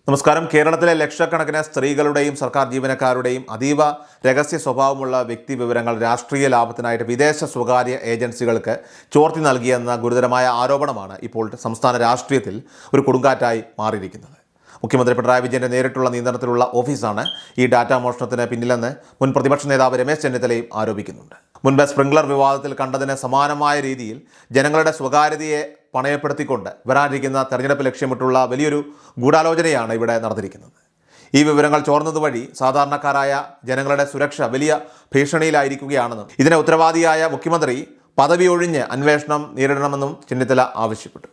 നമസ്കാരം. കേരളത്തിലെ ലക്ഷക്കണക്കിന് സ്ത്രീകളുടെയും സർക്കാർ ജീവനക്കാരുടെയും അതീവ രഹസ്യ സ്വഭാവമുള്ള വ്യക്തി വിവരങ്ങൾ രാഷ്ട്രീയ ലാഭത്തിനായിട്ട് വിദേശ സ്വകാര്യ ഏജൻസികൾക്ക് ചോർത്തി നൽകിയെന്ന ഗുരുതരമായ ആരോപണമാണ് ഇപ്പോൾ സംസ്ഥാന രാഷ്ട്രീയത്തിൽ ഒരു കൊടുങ്കാറ്റായി മാറിയിരിക്കുന്നത്. മുഖ്യമന്ത്രി പിണറായി വിജയന്റെ നേരിട്ടുള്ള നിയന്ത്രണത്തിലുള്ള ഓഫീസാണ് ഈ ഡാറ്റാ മോഷണത്തിന് പിന്നിലെന്ന് മുൻ പ്രതിപക്ഷ നേതാവ് രമേശ് ചെന്നിത്തലയും ആരോപിക്കുന്നുണ്ട്. മുൻപ് സ്പ്രിംഗ്ലർ വിവാദത്തിൽ കണ്ടതിന് സമാനമായ രീതിയിൽ ജനങ്ങളുടെ സ്വകാര്യതയെ പണയപ്പെടുത്തിക്കൊണ്ട് വരാനിരിക്കുന്ന തെരഞ്ഞെടുപ്പ് ലക്ഷ്യമിട്ടുള്ള വലിയൊരു ഗൂഢാലോചനയാണ് ഇവിടെ നടന്നിരിക്കുന്നത്. ഈ വിവരങ്ങൾ ചോർന്നതുവഴി സാധാരണക്കാരായ ജനങ്ങളുടെ സുരക്ഷ വലിയ ഭീഷണിയിലായിരിക്കുകയാണെന്നും ഇതിന് ഉത്തരവാദിയായ മുഖ്യമന്ത്രി പദവി ഒഴിഞ്ഞ് അന്വേഷണം നേരിടണമെന്നും ചെന്നിത്തല ആവശ്യപ്പെട്ടു.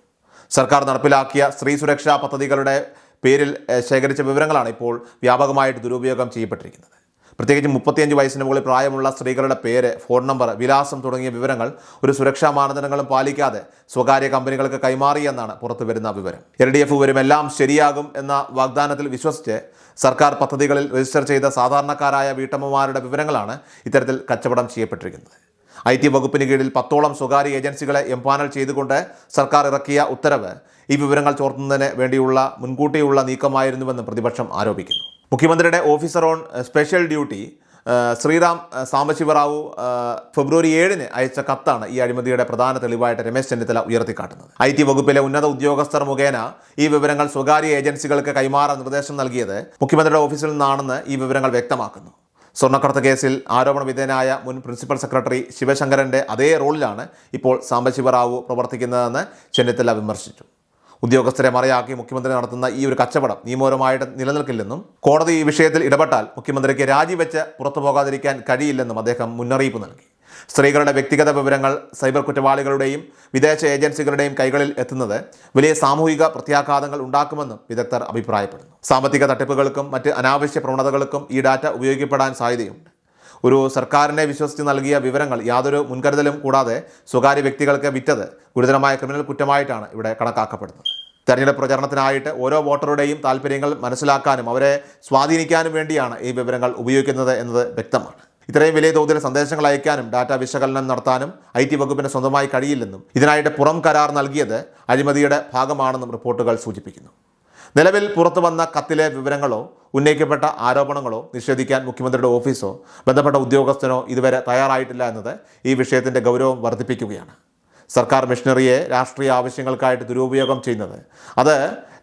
സർക്കാർ നടപ്പിലാക്കിയ സ്ത്രീ സുരക്ഷാ പദ്ധതികളുടെ പേരിൽ ശേഖരിച്ച വിവരങ്ങളാണ് ഇപ്പോൾ വ്യാപകമായിട്ട് ദുരുപയോഗം ചെയ്യപ്പെട്ടിരിക്കുന്നത്. പ്രത്യേകിച്ച് 35 വയസ്സിന് മുകളിൽ പ്രായമുള്ള സ്ത്രീകളുടെ പേര്, ഫോൺ നമ്പർ, വിലാസം തുടങ്ങിയ വിവരങ്ങൾ ഒരു സുരക്ഷാ മാനദണ്ഡങ്ങളും പാലിക്കാതെ സ്വകാര്യ കമ്പനികൾക്ക് കൈമാറിയെന്നാണ് പുറത്തു വരുന്ന വിവരം. LDF വരും എല്ലാം ശരിയാകും എന്ന വാഗ്ദാനത്തിൽ വിശ്വസിച്ച് സർക്കാർ പദ്ധതികളിൽ രജിസ്റ്റർ ചെയ്ത സാധാരണക്കാരായ വീട്ടമ്മമാരുടെ വിവരങ്ങളാണ് ഇത്തരത്തിൽ കച്ചവടം ചെയ്യപ്പെട്ടിരിക്കുന്നത്. IT വകുപ്പിന് കീഴിൽ 10ഓളം സ്വകാര്യ ഏജൻസികളെ എംപാനൽ ചെയ്തുകൊണ്ട് സർക്കാർ ഇറക്കിയ ഉത്തരവ് ഈ വിവരങ്ങൾ ചോർത്തുന്നതിന് വേണ്ടിയുള്ള മുൻകൂട്ടിയുള്ള നീക്കമായിരുന്നുവെന്ന് പ്രതിപക്ഷം ആരോപിക്കുന്നു. മുഖ്യമന്ത്രിയുടെ officer on special duty Sriram Sambasivarao ഫെബ്രുവരി 7 അയച്ച കത്താണ് ഈ അഴിമതിയുടെ പ്രധാന തെളിവായിട്ട് രമേശ് ചെന്നിത്തല ഉയർത്തിക്കാട്ടുന്നത്. IT വകുപ്പിലെ ഉന്നത ഉദ്യോഗസ്ഥർ മുഖേന ഈ വിവരങ്ങൾ സ്വകാര്യ ഏജൻസികൾക്ക് കൈമാറാൻ നിർദ്ദേശം നൽകിയത് മുഖ്യമന്ത്രിയുടെ ഓഫീസിൽ നിന്നാണെന്ന് ഈ വിവരങ്ങൾ വ്യക്തമാക്കുന്നു. സ്വർണ്ണക്കടത്ത് കേസിൽ ആരോപണ വിധേയനായ മുൻ പ്രിൻസിപ്പൽ സെക്രട്ടറി ശിവശങ്കരൻ്റെ അതേ റോളിലാണ് ഇപ്പോൾ സാംബശിവറാവു പ്രവർത്തിക്കുന്നതെന്ന് ചെന്നിത്തല വിമർശിച്ചു. ഉദ്യോഗസ്ഥരെ മറയാക്കി മുഖ്യമന്ത്രി നടത്തുന്ന ഈ ഒരു കച്ചവടം നിയമപരമായിട്ട് നിലനിൽക്കില്ലെന്നും കോടതി ഈ വിഷയത്തിൽ ഇടപെട്ടാൽ മുഖ്യമന്ത്രിക്ക് രാജിവെച്ച് പുറത്തു പോകാതിരിക്കാൻ കഴിയില്ലെന്നും അദ്ദേഹം മുന്നറിയിപ്പ് നൽകി. സ്ത്രീകളുടെ വ്യക്തിഗത വിവരങ്ങൾ സൈബർ കുറ്റവാളികളുടെയും വിദേശ ഏജൻസികളുടെയും കൈകളിൽ എത്തുന്നത് വലിയ സാമൂഹിക പ്രത്യാഘാതങ്ങൾ ഉണ്ടാക്കുമെന്നും വിദഗ്ധർ അഭിപ്രായപ്പെടുന്നു. സാമ്പത്തിക തട്ടിപ്പുകൾക്കും മറ്റ് അനാവശ്യ പ്രവണതകൾക്കും ഈ ഡാറ്റ ഉപയോഗിക്കപ്പെടാൻ സാധ്യതയുണ്ട്. ഒരു സർക്കാരിനെ വിശ്വസിച്ച് നൽകിയ വിവരങ്ങൾ യാതൊരു മുൻകരുതലും കൂടാതെ സ്വകാര്യ വ്യക്തികൾക്ക് വിറ്റത് ഗുരുതരമായ ക്രിമിനൽ കുറ്റമായിട്ടാണ് ഇവിടെ കണക്കാക്കപ്പെടുന്നത്. തെരഞ്ഞെടുപ്പ് പ്രചരണത്തിനായിട്ട് ഓരോ വോട്ടറുടെയും താല്പര്യങ്ങൾ മനസ്സിലാക്കാനും അവരെ സ്വാധീനിക്കാനും വേണ്ടിയാണ് ഈ വിവരങ്ങൾ ഉപയോഗിക്കുന്നത് എന്നത് വ്യക്തമാണ്. ഇത്രയും വലിയ തോതിൽ സന്ദേശങ്ങൾ അയക്കാനും ഡാറ്റ വിശകലനം നടത്താനും IT വകുപ്പിന് സ്വന്തമായി കഴിയില്ലെന്നും ഇതിനായിട്ട് പുറം കരാർ നൽകിയത് അഴിമതിയുടെ ഭാഗമാണെന്നും റിപ്പോർട്ടുകൾ സൂചിപ്പിക്കുന്നു. നിലവിൽ പുറത്തു വന്ന കത്തിലെ വിവരങ്ങളോ ഉന്നയിക്കപ്പെട്ട ആരോപണങ്ങളോ നിഷേധിക്കാൻ മുഖ്യമന്ത്രിയുടെ ഓഫീസോ ബന്ധപ്പെട്ട ഉദ്യോഗസ്ഥനോ ഇതുവരെ തയ്യാറായിട്ടില്ല എന്നത് ഈ വിഷയത്തിൻ്റെ ഗൗരവം വർദ്ധിപ്പിക്കുകയാണ്. സർക്കാർ മെഷീനറിയെ രാഷ്ട്രീയ ആവശ്യങ്ങൾക്കായിട്ട് ദുരുപയോഗം ചെയ്യുന്നത് അത്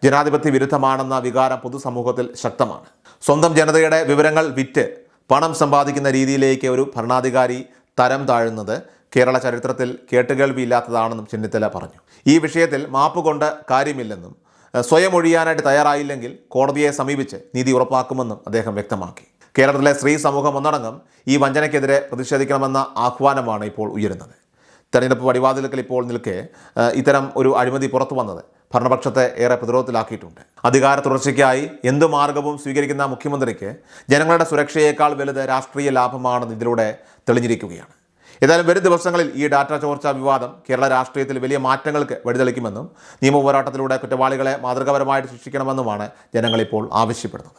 ജനാധിപത്യ വിരുദ്ധമാണെന്ന വികാരം പൊതുസമൂഹത്തിൽ ശക്തമാണ്. സ്വന്തം ജനതയുടെ വിവരങ്ങൾ വിറ്റ് പണം സമ്പാദിക്കുന്ന രീതിയിലേക്ക് ഒരു ഭരണാധികാരി തരം താഴുന്നത് കേരള ചരിത്രത്തിൽ കേട്ടുകേൾവിയില്ലാത്തതാണെന്നും ചെന്നിത്തല പറഞ്ഞു. ഈ വിഷയത്തിൽ മാപ്പ് കൊണ്ട് കാര്യമില്ലെന്നും സ്വയം ഒഴിയാനായിട്ട് തയ്യാറായില്ലെങ്കിൽ കോടതിയെ സമീപിച്ച് നീതി ഉറപ്പാക്കുമെന്നും അദ്ദേഹം വ്യക്തമാക്കി. കേരളത്തിലെ സ്ത്രീ സമൂഹം ഒന്നടങ്കം ഈ വഞ്ചനയ്ക്കെതിരെ പ്രതിഷേധിക്കണമെന്ന ആഹ്വാനമാണ് ഇപ്പോൾ ഉയരുന്നത്. തെരഞ്ഞെടുപ്പ് വടിവാതിൽക്കൽ ഇപ്പോൾ നിൽക്കെ ഇത്തരം ഒരു അഴിമതി പുറത്തു വന്നത് ഭരണപക്ഷത്തെ ഏറെ പ്രതിരോധത്തിലാക്കിയിട്ടുണ്ട്. അധികാര തുടർച്ചയ്ക്കായി എന്തു മാർഗവും സ്വീകരിക്കുന്ന മുഖ്യമന്ത്രിക്ക് ജനങ്ങളുടെ സുരക്ഷയേക്കാൾ വലുത് രാഷ്ട്രീയ ലാഭമാണെന്ന് ഇതിലൂടെ തെളിഞ്ഞിരിക്കുകയാണ്. ഏതായാലും വരും ദിവസങ്ങളിൽ ഈ ഡാറ്റ ചോർച്ചാ വിവാദം കേരള രാഷ്ട്രീയത്തിൽ വലിയ മാറ്റങ്ങൾക്ക് വഴിതെളിക്കുമെന്നും നിയമപോരാട്ടത്തിലൂടെ കുറ്റവാളികളെ മാതൃകാപരമായിട്ട് ശിക്ഷിക്കണമെന്നുമാണ് ജനങ്ങളിപ്പോൾ ആവശ്യപ്പെടുന്നത്.